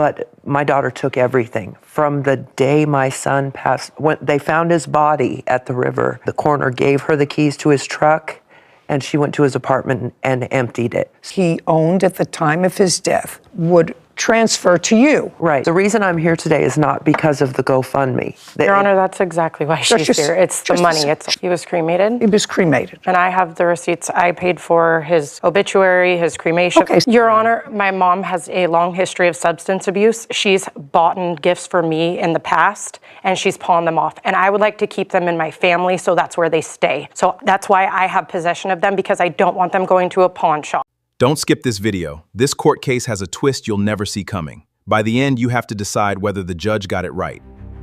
but my daughter took everything. From the day my son passed, when they found his body at the river, the coroner gave her the keys to his truck, and she went to his apartment and emptied it. He owned at the time of his death would transfer to you. Right. The reason I'm here today is not because of the GoFundMe. Your Honor, that's exactly why she's here. It's the money. He was cremated. He was cremated. And I have the receipts. I paid for his obituary, his cremation. Okay. Your Honor, my mom has a long history of substance abuse. She's bought gifts for me in the past, and she's pawned them off. And I would like to keep them in my family, so that's where they stay. So that's why I have possession of them, because I don't want them going to a pawn shop. Don't skip this video. This court case has a twist you'll never see coming. By the end, you have to decide whether the judge got it right.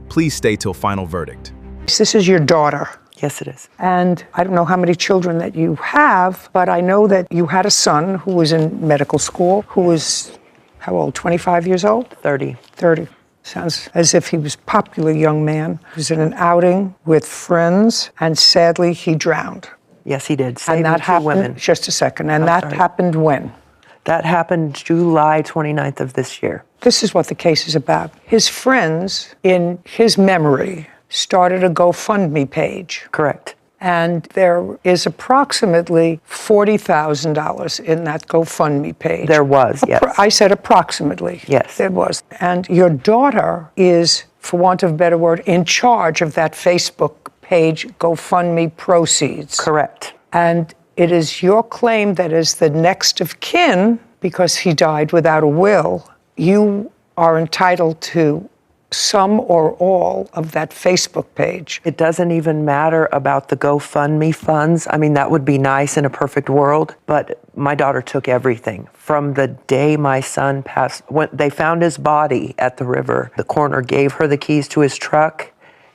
Please stay till final verdict. This is your daughter. Yes, it is. And I don't know how many children that you have, but I know that you had a son who was in medical school, who was, how old, 25 years old? 30. 30. Sounds as if he was a popular young man. He was in an outing with friends, and sadly, he drowned. Yes, he did. And that happened, women. just a second, and that happened when? That happened July 29th of this year. This is what the case is about. His friends, in his memory, started a GoFundMe page. Correct. And there is approximately $40,000 in that GoFundMe page. There was, yes. I said approximately. Yes. There was. And your daughter is, for want of a better word, in charge of that Facebook page GoFundMe proceeds. Correct. And it is your claim that as the next of kin, because he died without a will, you are entitled to some or all of that Facebook page. It doesn't even matter about the GoFundMe funds. I mean, that would be nice in a perfect world, but my daughter took everything. From the day my son passed, when they found his body at the river, the coroner gave her the keys to his truck,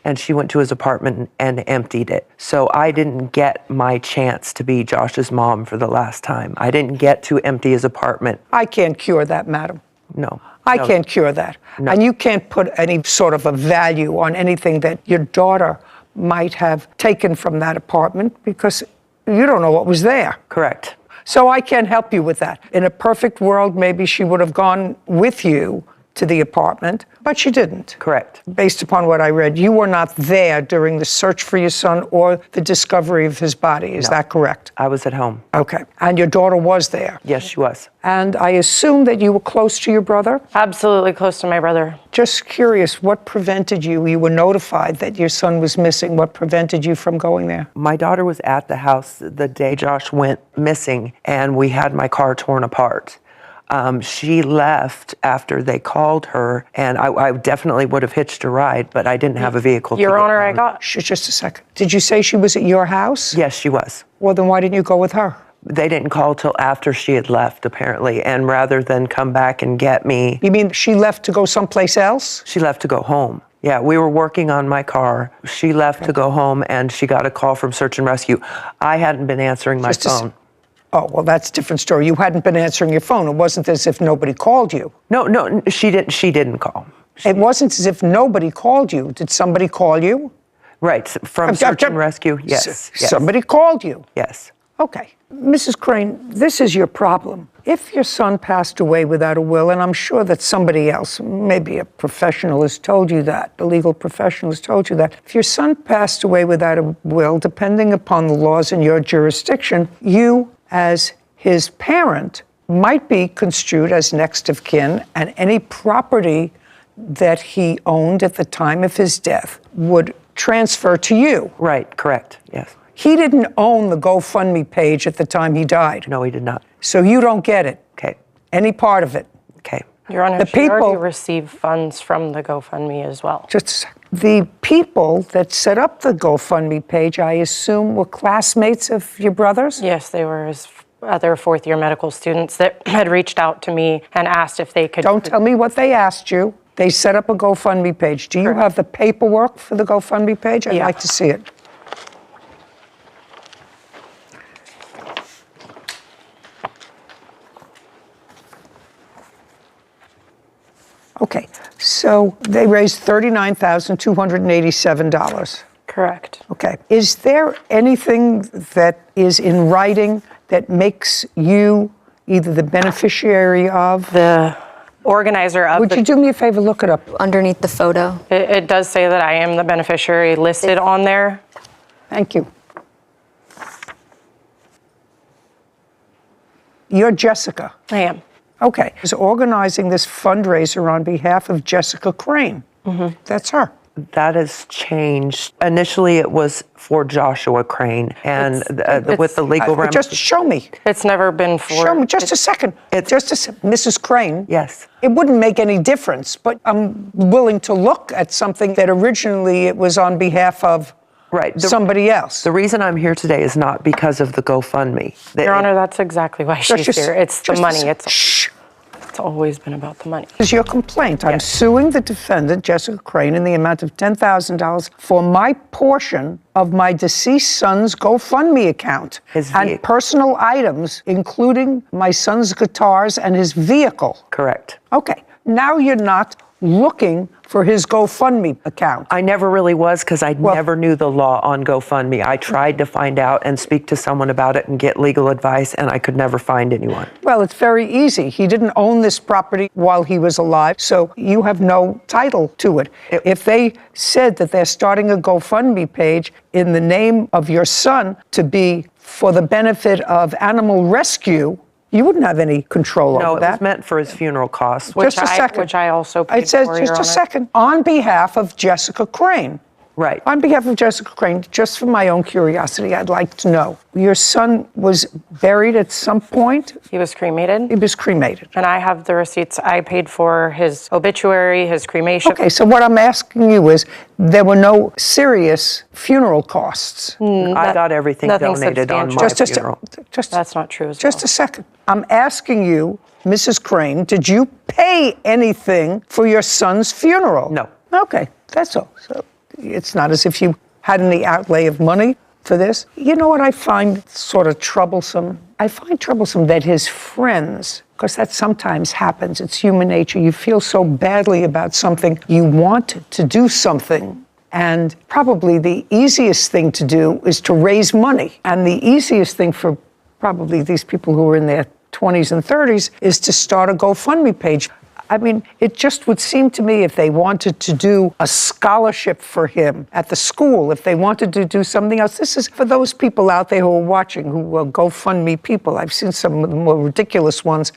and she went to his apartment and emptied it. So I didn't get my chance to be Josh's mom for the last time. I didn't get to empty his apartment. I can't cure that, madam. No. I can't cure that. No. And you can't put any sort of a value on anything that your daughter might have taken from that apartment, because you don't know what was there. Correct. So I can't help you with that. In a perfect world, maybe she would have gone with you to the apartment, but she didn't. Correct. Based upon what I read, you were not there during the search for your son or the discovery of his body. Is that correct? I was at home. Okay. And your daughter was there? Yes, she was. And I assume that you were close to your brother? Absolutely close to my brother. Just curious, what prevented you? You were notified that your son was missing. What prevented you from going there? My daughter was at the house the day Josh went missing, and we had my car torn apart. She left after they called her, and I definitely would have hitched a ride, but I didn't have a vehicle. Your Honor, I got... Just a second. Did you say she was at your house? Yes, she was. Well, then why didn't you go with her? They didn't call till after she had left, apparently, and rather than come back and get me... You mean she left to go someplace else? She left to go home. Yeah, we were working on my car. She left to go home, and she got a call from Search and Rescue. I hadn't been answering my phone. Oh, well, that's a different story. You hadn't been answering your phone. It wasn't as if nobody called you. No, she didn't call. It wasn't as if nobody called you. Did somebody call you? Right, from Search and Rescue, yes. Somebody called you? Yes. Okay. Mrs. Crane, this is your problem. If your son passed away without a will, and I'm sure that somebody else, maybe a professional has told you that, a legal professional has told you that, if your son passed away without a will, depending upon the laws in your jurisdiction, you, as his parent, might be construed as next of kin, and any property that he owned at the time of his death would transfer to you. Right, correct, yes. He didn't own the GoFundMe page at the time he died. No, he did not. So you don't get it. Okay. Any part of it. Okay. Your Honor, she already received funds from the GoFundMe as well. Just a second. The people that set up the GoFundMe page, I assume, were classmates of your brother's? Yes, they were his other fourth-year medical students that had reached out to me and asked if they could... Don't tell me what they asked you. They set up a GoFundMe page. Do you have the paperwork for the GoFundMe page? I'd like to see it. Okay, so they raised $39,287. Correct. Okay. Is there anything that is in writing that makes you either the beneficiary of? The organizer of Would you do me a favor, look it up? Underneath the photo. It does say that I am the beneficiary listed on there. Thank you. You're Jessica. I am. Okay. Is organizing this fundraiser on behalf of Jessica Crane. Mm-hmm. That's her. That has changed. Initially, it was for Joshua Crane, and with the legal Just show me. It's never been for... Show me, just a second. Mrs. Crane. Yes. It wouldn't make any difference, but I'm willing to look at something that originally it was on behalf of somebody else. The reason I'm here today is not because of the GoFundMe. Your Honor, that's exactly why she's here. It's the money. Shh. It's always been about the money. This is your complaint. I'm suing the defendant, Jessica Crane, in the amount of $10,000 for my portion of my deceased son's GoFundMe account and personal items, including my son's guitars and his vehicle. Correct. Okay. Now you're not looking for his GoFundMe account. I never really was, because I never knew the law on GoFundMe. I tried to find out and speak to someone about it and get legal advice, and I could never find anyone. Well, it's very easy. He didn't own this property while he was alive, so you have no title to it. If they said that they're starting a GoFundMe page in the name of your son to be for the benefit of animal rescue, you wouldn't have any control over that. No, it was meant for his funeral costs. Just a second. Which I also paid It says, for, just Your a Honor. second, on behalf of Jessica Crane. Right. On behalf of Jessica Crane, just for my own curiosity, I'd like to know, your son was buried at some point? He was cremated. He was cremated. And I have the receipts. I paid for his obituary, his cremation. Okay, so what I'm asking you is, there were no serious funeral costs. I got everything donated on my funeral. That's not true as well. Just a second. I'm asking you, Mrs. Crane, did you pay anything for your son's funeral? No. Okay, that's all. So it's not as if you had any outlay of money for this. You know what I find sort of troublesome? I find troublesome that his friends, because that sometimes happens, it's human nature, you feel so badly about something, you want to do something, and probably the easiest thing to do is to raise money. And the easiest thing for probably these people who are in their 20s and 30s is to start a GoFundMe page. I mean, it just would seem to me if they wanted to do a scholarship for him at the school, if they wanted to do something else, this is for those people out there who are watching, who are GoFundMe people. I've seen some of the more ridiculous ones,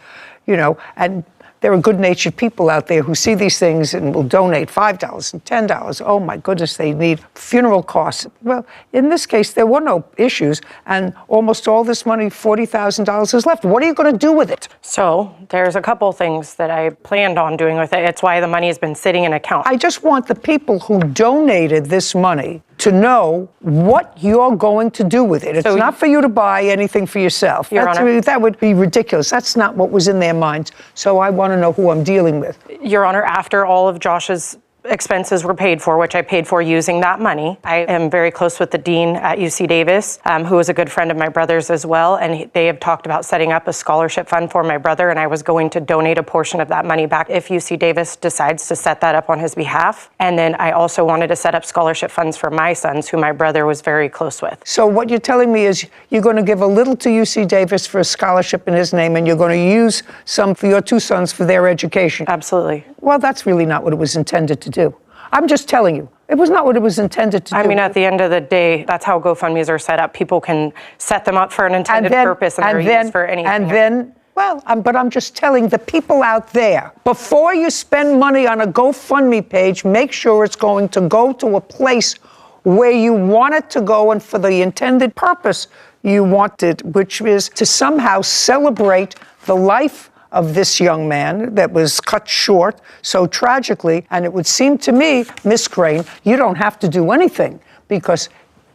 and there are good-natured people out there who see these things and will donate $5 and $10. Oh, my goodness, they need funeral costs. Well, in this case, there were no issues, and almost all this money, $40,000, is left. What are you going to do with it? So there's a couple things that I planned on doing with it. It's why the money has been sitting in account. I just want the people who donated this money to know what you're going to do with it. It's not for you to buy anything for yourself. Your Honor. That would be ridiculous. That's not what was in their minds. So I want to know who I'm dealing with. Your Honor, after all of Josh's expenses were paid for, which I paid for using that money, I am very close with the dean at UC Davis, who is a good friend of my brother's as well, and they have talked about setting up a scholarship fund for my brother, and I was going to donate a portion of that money back if UC Davis decides to set that up on his behalf. And then I also wanted to set up scholarship funds for my sons, who my brother was very close with. So what you're telling me is you're going to give a little to UC Davis for a scholarship in his name, and you're going to use some for your two sons for their education. Absolutely. Well, that's really not what it was intended to do. I'm just telling you, it was not what it was intended to do. I mean, at the end of the day, that's how GoFundMes are set up. People can set them up for an intended purpose, and they're used for anything. But I'm just telling the people out there, before you spend money on a GoFundMe page, make sure it's going to go to a place where you want it to go and for the intended purpose you want it, which is to somehow celebrate the life of this young man that was cut short so tragically. And it would seem to me, Miss Crane, you don't have to do anything because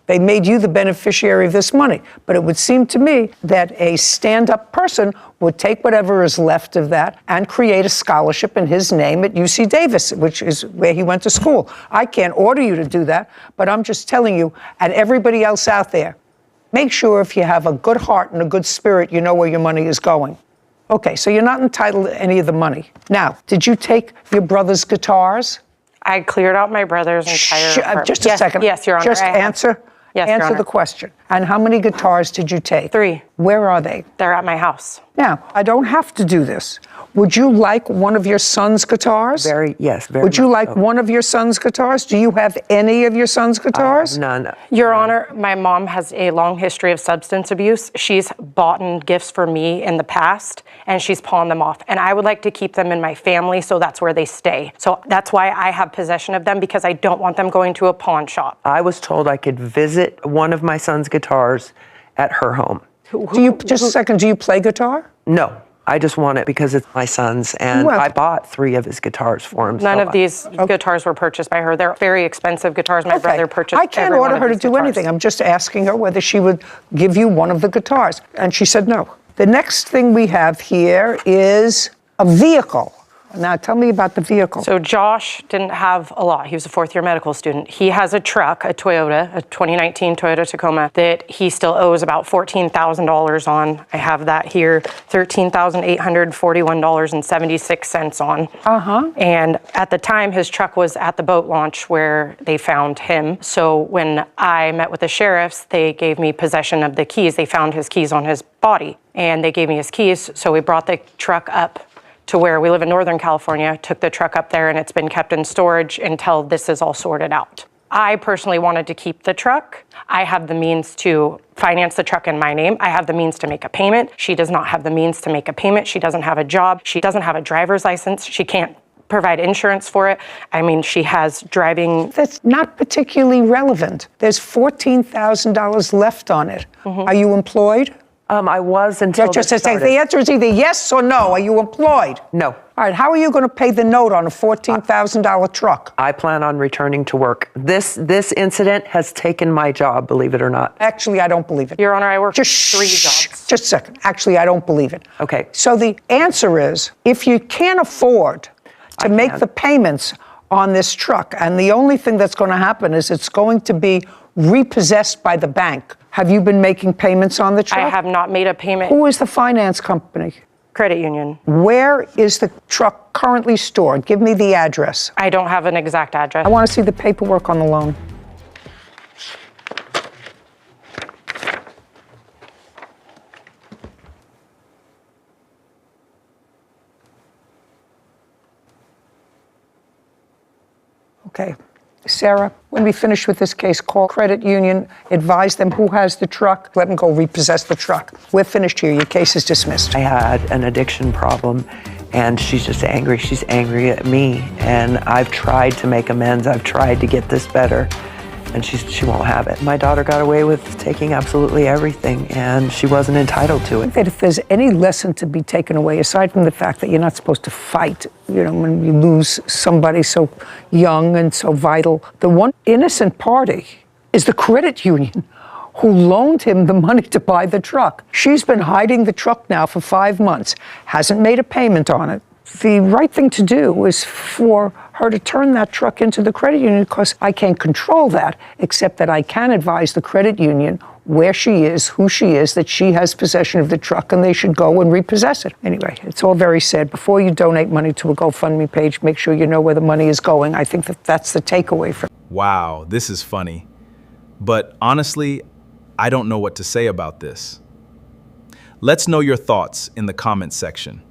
they made you the beneficiary of this money. But it would seem to me that a stand-up person would take whatever is left of that and create a scholarship in his name at UC Davis, which is where he went to school. I can't order you to do that, but I'm just telling you, and everybody else out there, make sure if you have a good heart and a good spirit, you know where your money is going. Okay, so you're not entitled to any of the money. Now, did you take your brother's guitars? I cleared out my brother's entire apartment. Just a second. Yes, Your Honor. Just answer Your Honor. the question. And how many guitars did you take? 3. Where are they? They're at my house. Now, I don't have to do this. Would you like one of your son's guitars? Yes, very Would you much like so. one of your son's guitars? Do you have any of your son's guitars? None. Your Honor, my mom has a long history of substance abuse. She's bought gifts for me in the past, and she's pawned them off. And I would like to keep them in my family, so that's where they stay. So that's why I have possession of them, because I don't want them going to a pawn shop. I was told I could visit one of my son's guitars at her home. Just a second, do you play guitar? No, I just want it because it's my son's, and Well- I bought 3 of his guitars for him. None so of these guitars were purchased by her. They're very expensive guitars. My brother purchased I can't every one order of her to these do guitars. anything. I'm just asking her whether she would give you one of the guitars. And she said no. The next thing we have here is a vehicle. Now tell me about the vehicle. So Josh didn't have a lot. He was a fourth-year medical student. He has a truck, a Toyota, a 2019 Toyota Tacoma, that he still owes about $14,000 on. I have that here, $13,841.76 on. And at the time, his truck was at the boat launch where they found him. So when I met with the sheriffs, they gave me possession of the keys. They found his keys on his body, and they gave me his keys. So we brought the truck up to where we live in Northern California, took the truck up there, and it's been kept in storage until this is all sorted out. I personally wanted to keep the truck. I have the means to finance the truck in my name. I have the means to make a payment. She does not have the means to make a payment. She doesn't have a job. She doesn't have a driver's license. She can't provide insurance for it. I mean, she has driving. That's not particularly relevant. There's $14,000 left on it. Are you employed? I was until Just this to say, started. the answer is either yes or no. Are you employed? No. All right, how are you going to pay the note on a $14,000 truck? I plan on returning to work. This incident has taken my job, believe it or not. Actually, I don't believe it. Your Honor, I work Just 3 shh, jobs. Just a second. Actually, I don't believe it. Okay. So the answer is, if you can't afford to make can. the payments on this truck, and the only thing that's going to happen is it's going to be repossessed by the bank. Have you been making payments on the truck? I have not made a payment. Who is the finance company? Credit union. Where is the truck currently stored? Give me the address. I don't have an exact address. I want to see the paperwork on the loan. Okay. Sarah, when we finish with this case, call credit union, advise them who has the truck, let them go repossess the truck. We're finished here. Your case is dismissed. I had an addiction problem, and she's just angry. She's angry at me, and I've tried to make amends. I've tried to get this better, and she won't have it. My daughter got away with taking absolutely everything, and she wasn't entitled to it. That if there's any lesson to be taken away, aside from the fact that you're not supposed to fight, when you lose somebody so young and so vital, the one innocent party is the credit union who loaned him the money to buy the truck. She's been hiding the truck now for 5 months, hasn't made a payment on it. The right thing to do is for her to turn that truck into the credit union, because I can't control that, except that I can advise the credit union where she is, who she is, that she has possession of the truck, and they should go and repossess it. Anyway, it's all very sad. Before you donate money to a GoFundMe page, make sure you know where the money is going. I think that's the takeaway from. Wow, this is funny. But honestly, I don't know what to say about this. Let's know your thoughts in the comments section.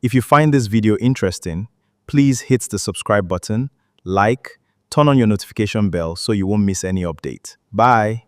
If you find this video interesting, please hit the subscribe button, like, turn on your notification bell so you won't miss any update. Bye.